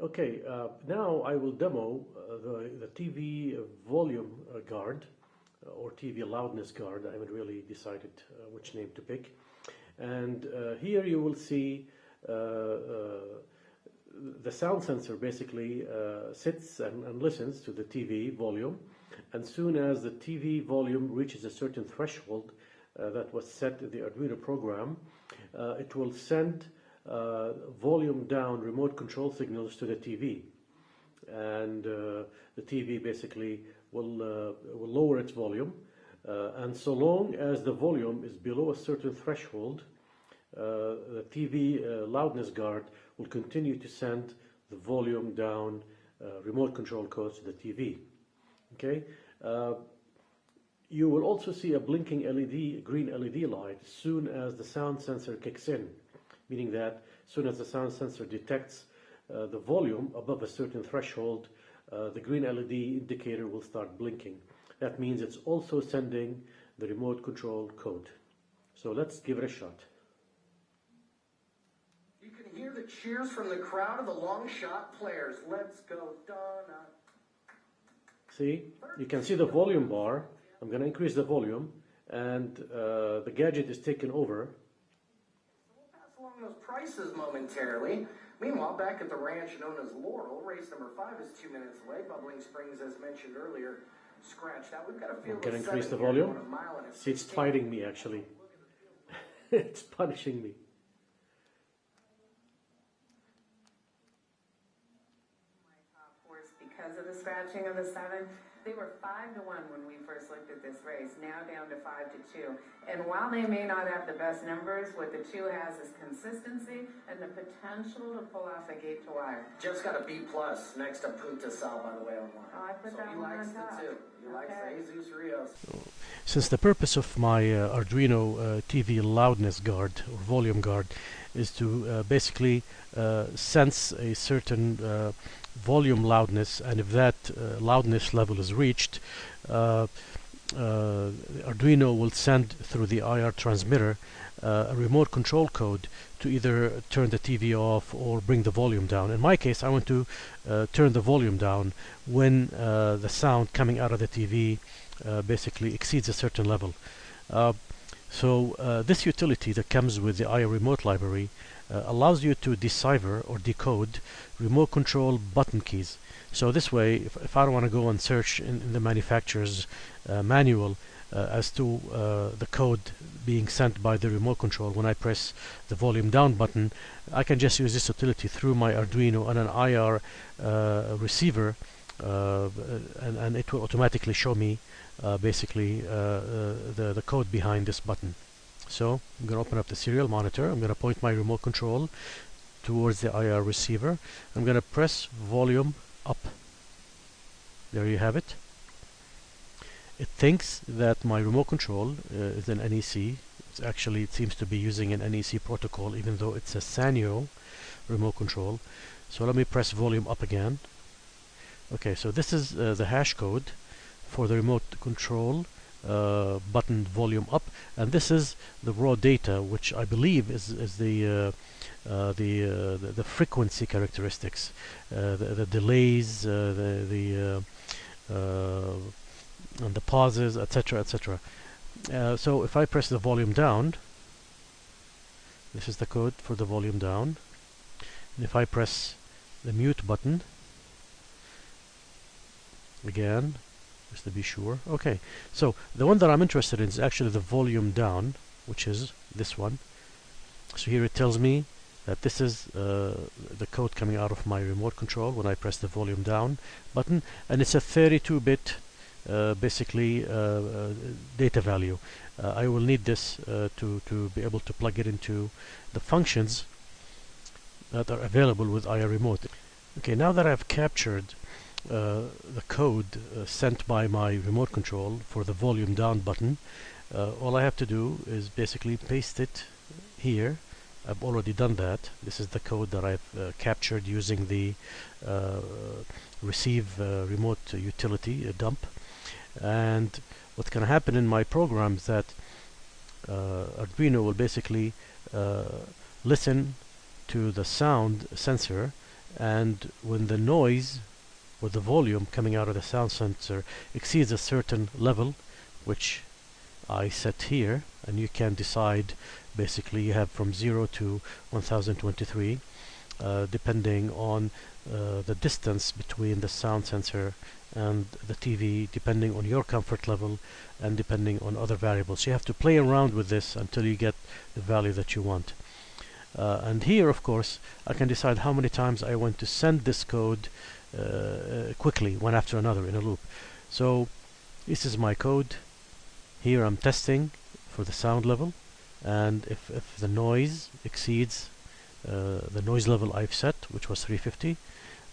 Okay, now I will demo the TV Volume Guard or TV Loudness Guard. I haven't really decided which name to pick. And here you will see the sound sensor basically sits and listens to the TV volume. And soon as the TV volume reaches a certain threshold that was set in the Arduino program, it will send volume down remote control signals to the TV, and the TV basically will lower its volume, and so long as the volume is below a certain threshold, the TV loudness guard will continue to send the volume down remote control codes to the TV. Okay. You will also see a blinking LED, green LED light, as soon as the sound sensor kicks in, meaning that as soon as the sound sensor detects the volume above a certain threshold, the green LED indicator will start blinking. That means it's also sending the remote control code. So let's give it a shot. You can hear the cheers from the crowd of the long shot players. Let's go, Donna. See, you can see the volume bar. I'm going to increase the volume, and the gadget is taken over. We'll pass along those prices momentarily. Meanwhile, back at the ranch known as Laurel, race number 5 is 2 minutes away. Bubbling Springs, as mentioned earlier, scratched out. We've got a field I'm going to of increase the 7 here, volume. going a mile and a See, it's 16. fighting me actually. It's punishing me. My top horse, because of the scratching of the 7, they were 5-1 when we first looked at this race, now down to 5-2. And while they may not have the best numbers, what the 2 has is consistency and the potential to pull off a gate to wire. Just got a B+ next to Punta Sal, by the way, online. Oh, I put So that he one likes on top. the 2. He likes the Jesus Rios. Since the purpose of my Arduino TV loudness guard or volume guard is to basically sense a certain volume loudness, and if that loudness level is reached, Arduino will send through the IR transmitter a remote control code to either turn the TV off or bring the volume down. In my case, I want to turn the volume down when the sound coming out of the TV basically exceeds a certain level. So this utility that comes with the IR remote library allows you to decipher or decode remote control button keys. So this way, if I don't want to go and search in the manufacturer's manual as to the code being sent by the remote control when I press the volume down button, I can just use this utility through my Arduino and an IR receiver, and it will automatically show me basically the code behind this button. So I'm going to open up the serial monitor. I'm going to point my remote control towards the IR receiver. I'm going to press volume up. There you have it. It thinks that my remote control is an NEC. It's actually, it seems to be using an NEC protocol, even though it's a Sanyo remote control. So let me press volume up again. Okay, so this is the hash code for the remote control button volume up, and this is the raw data, which I believe is the frequency characteristics, the delays, and the pauses, etc., etc. So if I press the volume down, this is the code for the volume down, and if I press the mute button again, just to be sure. Okay, so the one that I'm interested in is actually the volume down, which is this one. So here it tells me that this is the code coming out of my remote control when I press the volume down button, and it's a 32-bit basically data value. I will need this to be able to plug it into the functions that are available with IR remote. Okay, now that I've captured the code sent by my remote control for the volume down button, all I have to do is basically paste it here. I've already done that. This is the code that I've captured using the receive remote utility dump. And what's going to happen in my program is that Arduino will basically listen to the sound sensor and when the noise or the volume coming out of the sound sensor exceeds a certain level, which I set here, and you can decide, basically you have from 0 to 1023, depending on the distance between the sound sensor and the TV, depending on your comfort level and depending on other variables. So you have to play around with this until you get the value that you want. And here, of course, I can decide how many times I want to send this code quickly, one after another in a loop. So this is my code. Here I'm testing for the sound level, and if the noise exceeds the noise level I've set, which was 350,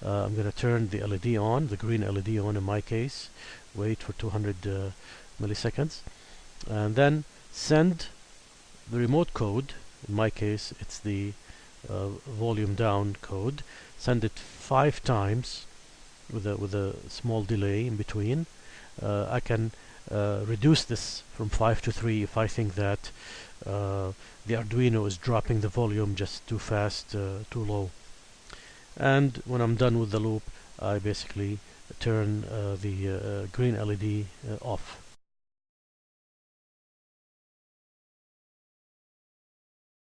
I'm going to turn the LED on, the green LED on in my case, wait for 200 milliseconds, and then send the remote code. In my case, it's the volume down code. Send it 5 times with a small delay in between. I can reduce this from 5 to 3 if I think that the Arduino is dropping the volume just too fast, too low. And when I'm done with the loop, I basically turn the green LED off.